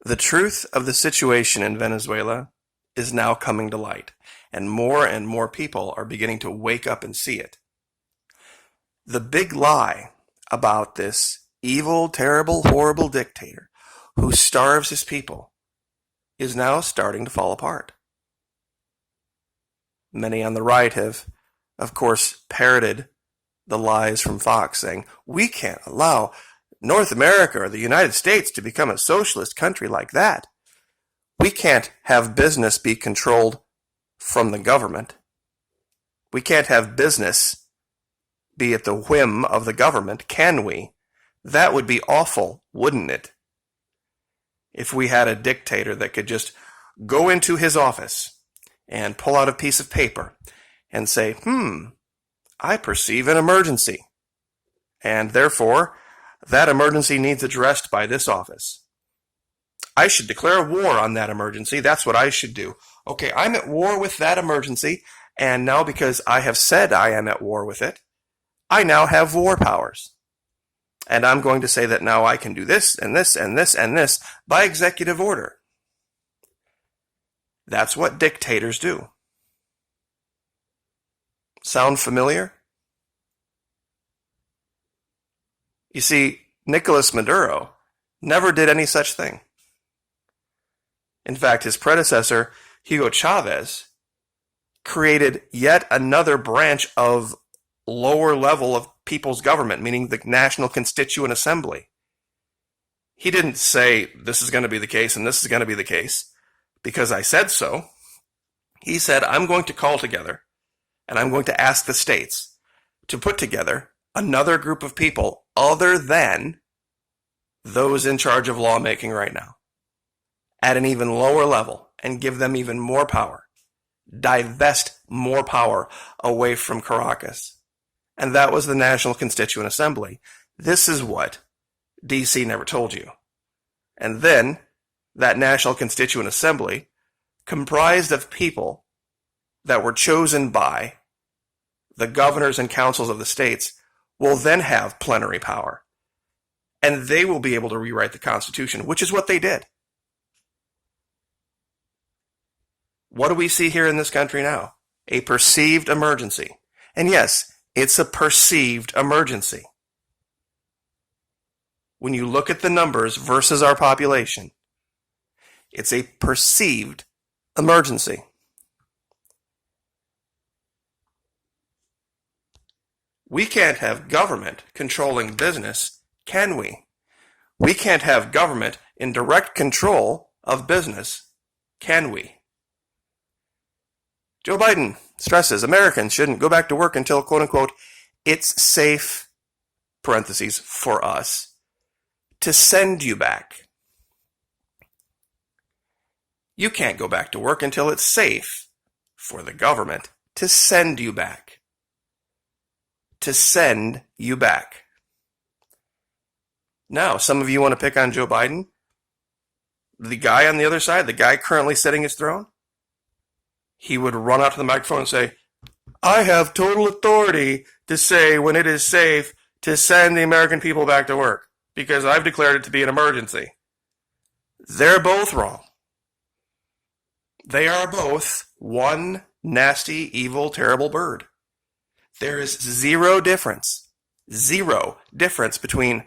The truth of the situation in Venezuela is now coming to light, and more people are beginning to wake up and see it. The big lie about this evil, terrible, horrible dictator who starves his people is now starting to fall apart. Many on the right have, of course, parroted the lies from Fox saying, we can't allow North America or the United States to become a socialist country like that. We can't have business be controlled from the government. We can't have business be at the whim of the government, can we? That would be awful, wouldn't it? If we had a dictator that could just go into his office and pull out a piece of paper and say, I perceive an emergency, and therefore that emergency needs addressed by this office. I should declare war on that emergency. That's what I should do. Okay, I'm at war with that emergency, and now because I have said I am at war with it, I now have war powers. And I'm going to say that now I can do this and this and this and this by executive order. That's what dictators do. Sound familiar? You see, Nicolas Maduro never did any such thing. In fact, his predecessor, Hugo Chavez, created yet another branch of lower level of people's government, meaning the National Constituent Assembly. He didn't say, this is going to be the case and this is going to be the case because I said so. He said, I'm going to call together and I'm going to ask the states to put together another group of people other than those in charge of lawmaking right now at an even lower level and give them even more power, divest more power away from Caracas. And that was the National Constituent Assembly. This is what DC never told you. And then that National Constituent Assembly, comprised of people that were chosen by the governors and councils of the states, will then have plenary power. And they will be able to rewrite the Constitution, which is what they did. What do we see here in this country now? A perceived emergency. And yes, it's a perceived emergency. When you look at the numbers versus our population, it's a perceived emergency. We can't have government controlling business, can we? We can't have government in direct control of business, can we? Joe Biden stresses Americans shouldn't go back to work until, quote unquote, it's safe, parentheses, for us, to send you back. You can't go back to work until it's safe for the government to send you back. To send you back. Now, some of you want to pick on Joe Biden. The guy on the other side, the guy currently sitting his throne, he would run out to the microphone and say, I have total authority to say when it is safe to send the American people back to work because I've declared it to be an emergency. They're both wrong. They are both one nasty, evil, terrible bird. There is zero difference between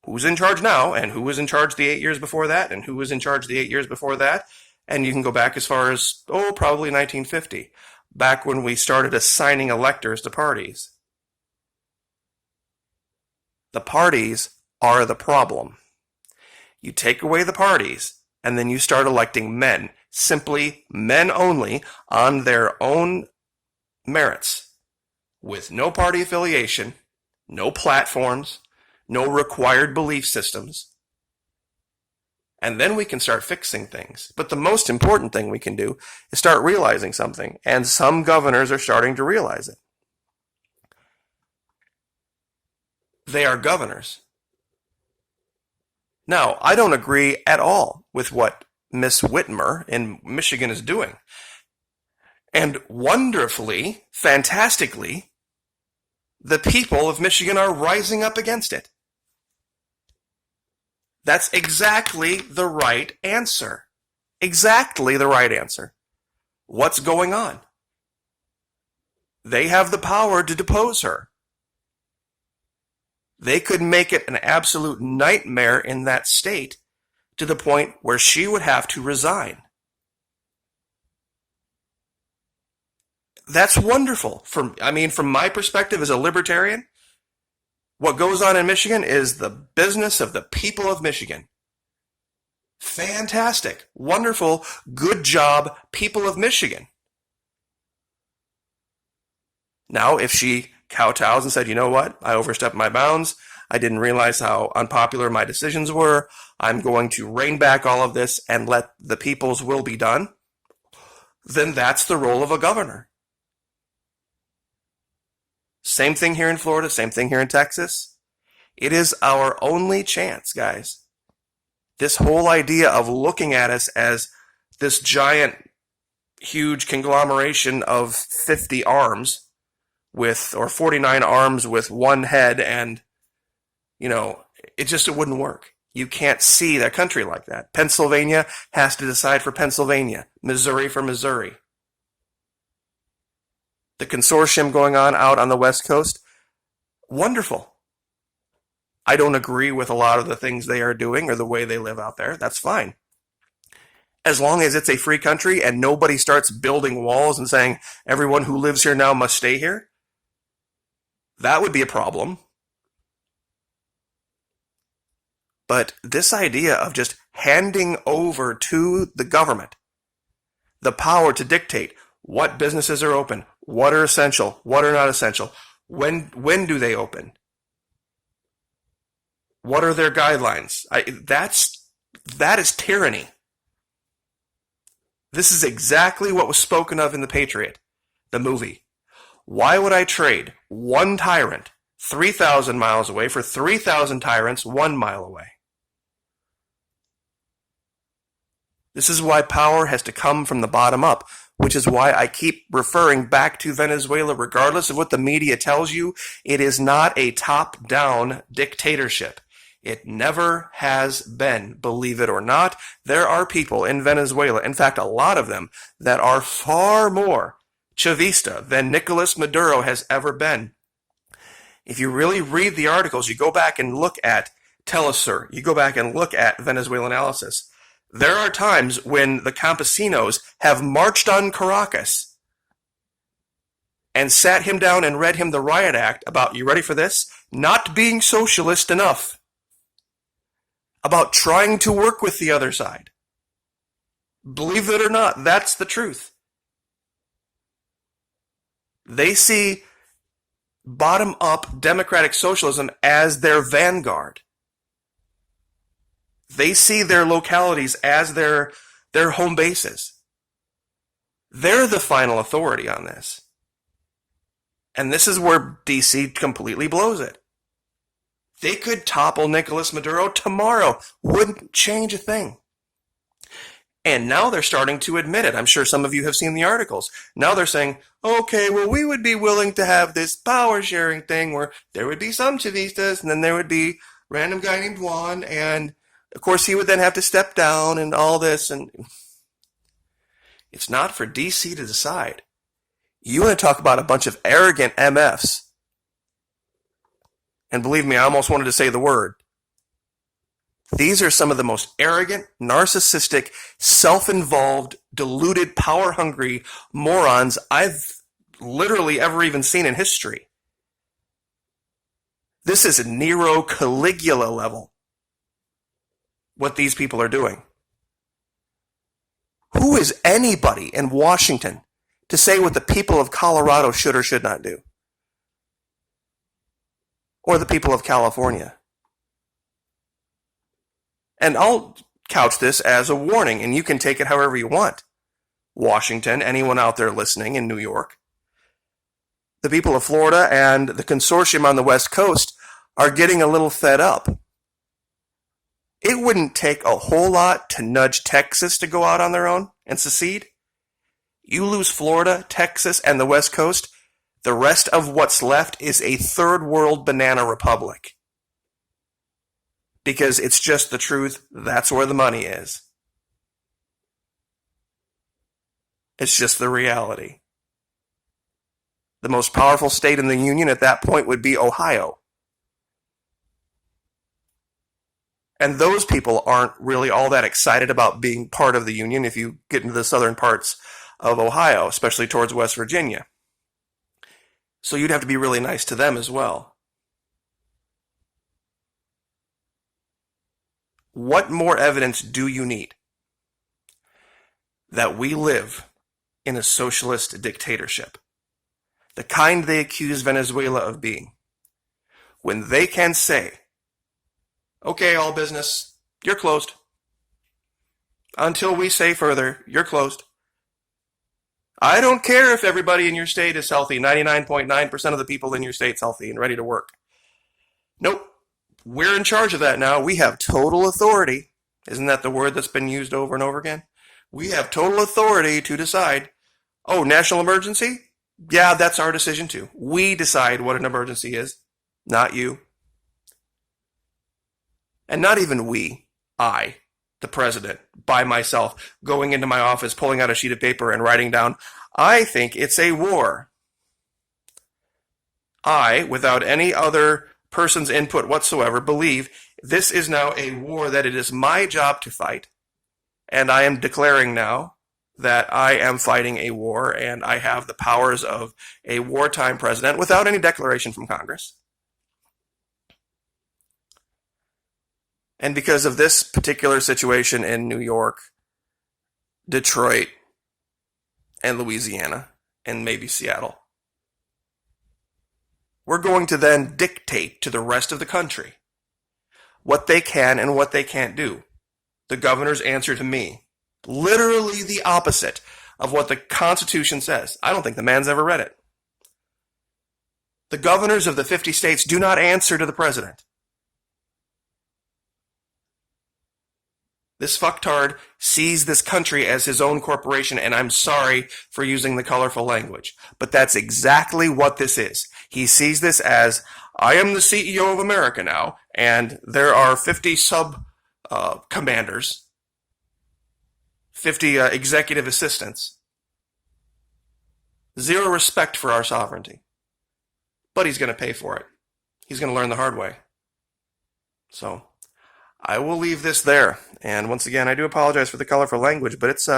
who's in charge now and who was in charge the 8 years before that and who was in charge the 8 years before that. And you can go back as far as, probably 1950, back when we started assigning electors to parties. The parties are the problem. You take away the parties, and then you start electing men, simply men only, on their own merits, with no party affiliation, no platforms, no required belief systems. And then we can start fixing things. But the most important thing we can do is start realizing something. And some governors are starting to realize it. They are governors. Now, I don't agree at all with what Miss Whitmer in Michigan is doing. And wonderfully, fantastically, the people of Michigan are rising up against it. That's exactly the right answer. Exactly the right answer. What's going on? They have the power to depose her. They could make it an absolute nightmare in that state to the point where she would have to resign. That's wonderful. From my perspective as a libertarian, what goes on in Michigan is the business of the people of Michigan. Fantastic. Wonderful. Good job, people of Michigan. Now, if she kowtows and said, you know what, I overstepped my bounds, I didn't realize how unpopular my decisions were, I'm going to rein back all of this and let the people's will be done, then that's the role of a governor. Same thing here in Florida, same thing here in Texas. It is our only chance, guys. This whole idea of looking at us as this giant, huge conglomeration of 50 arms or 49 arms with one head, and, it wouldn't work. You can't see that country like that. Pennsylvania has to decide for Pennsylvania, Missouri for Missouri. The consortium going on out on the West Coast, wonderful. I don't agree with a lot of the things they are doing or the way they live out there. That's fine. As long as it's a free country and nobody starts building walls and saying everyone who lives here now must stay here, that would be a problem. But this idea of just handing over to the government the power to dictate what businesses are open, what are essential, what are not essential, when do they open, what are their guidelines, that is tyranny. This is exactly what was spoken of in The Patriot, the movie. Why would I trade one tyrant 3,000 miles away for 3,000 tyrants 1 mile away? This is why power has to come from the bottom up, which is why I keep referring back to Venezuela. Regardless of what the media tells you, it is not a top-down dictatorship. It never has been, believe it or not. There are people in Venezuela, in fact, a lot of them, that are far more Chavista than Nicolas Maduro has ever been. If you really read the articles, you go back and look at Telesur, you go back and look at Venezuelan analysis, there are times when the campesinos have marched on Caracas and sat him down and read him the riot act about, you ready for this? Not being socialist enough. About trying to work with the other side. Believe it or not, that's the truth. They see bottom-up democratic socialism as their vanguard. They see their localities as their home bases. They're the final authority on this. And this is where DC completely blows it. They could topple Nicolas Maduro tomorrow. Wouldn't change a thing. And now they're starting to admit it. I'm sure some of you have seen the articles. Now they're saying, okay, well, we would be willing to have this power sharing thing where there would be some Chavistas and then there would be a random guy named Juan, and of course he would then have to step down and all this. And it's not for DC to decide. You want to talk about a bunch of arrogant MFs. And believe me, I almost wanted to say the word. These are some of the most arrogant, narcissistic, self-involved, deluded, power-hungry morons I've literally ever even seen in history. This is Nero Caligula level, what these people are doing. Who is anybody in Washington to say what the people of Colorado should or should not do? Or the people of California? And I'll couch this as a warning, and you can take it however you want. Washington, anyone out there listening in New York, the people of Florida and the consortium on the West Coast are getting a little fed up. It wouldn't take a whole lot to nudge Texas to go out on their own and secede. You lose Florida, Texas, and the West Coast, the rest of what's left is a third world banana republic. because it's just the truth. That's where the money is. It's just the reality. The most powerful state in the Union at that point would be Ohio. And those people aren't really all that excited about being part of the Union if you get into the southern parts of Ohio, especially towards West Virginia. So you'd have to be really nice to them as well. What more evidence do you need that we live in a socialist dictatorship? The kind they accuse Venezuela of being. When they can say, okay, all business, you're closed. Until we say further, you're closed. I don't care if everybody in your state is healthy. 99.9% of the people in your state's healthy and ready to work. Nope. We're in charge of that now. We have total authority. Isn't that the word that's been used over and over again? We have total authority to decide, oh, national emergency? Yeah, that's our decision too. We decide what an emergency is, not you. And not even we, I, the president, by myself, going into my office, pulling out a sheet of paper and writing down, I think it's a war. I, without any other person's input whatsoever, believe this is now a war that it is my job to fight. And I am declaring now that I am fighting a war and I have the powers of a wartime president without any declaration from Congress. And because of this particular situation in New York, Detroit, and Louisiana, and maybe Seattle, we're going to then dictate to the rest of the country what they can and what they can't do. The governor's answer to me, literally the opposite of what the Constitution says. I don't think the man's ever read it. The governors of the 50 states do not answer to the president. This fucktard sees this country as his own corporation, and I'm sorry for using the colorful language, but that's exactly what this is. He sees this as, I am the CEO of America now, and there are 50 sub-commanders, 50 executive assistants. Zero respect for our sovereignty. But he's going to pay for it. He's going to learn the hard way. So I will leave this there. And once again, I do apologize for the colorful language, but it's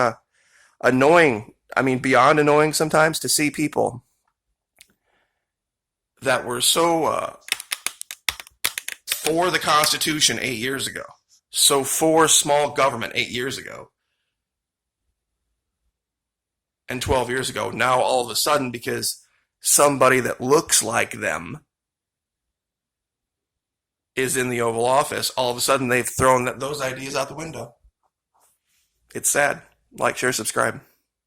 annoying. I mean, beyond annoying sometimes to see people that were so for the Constitution 8 years ago, so for small government 8 years ago, and 12 years ago, now all of a sudden, because somebody that looks like them is in the Oval Office, all of a sudden they've thrown those ideas out the window. It's sad. Like, share, subscribe.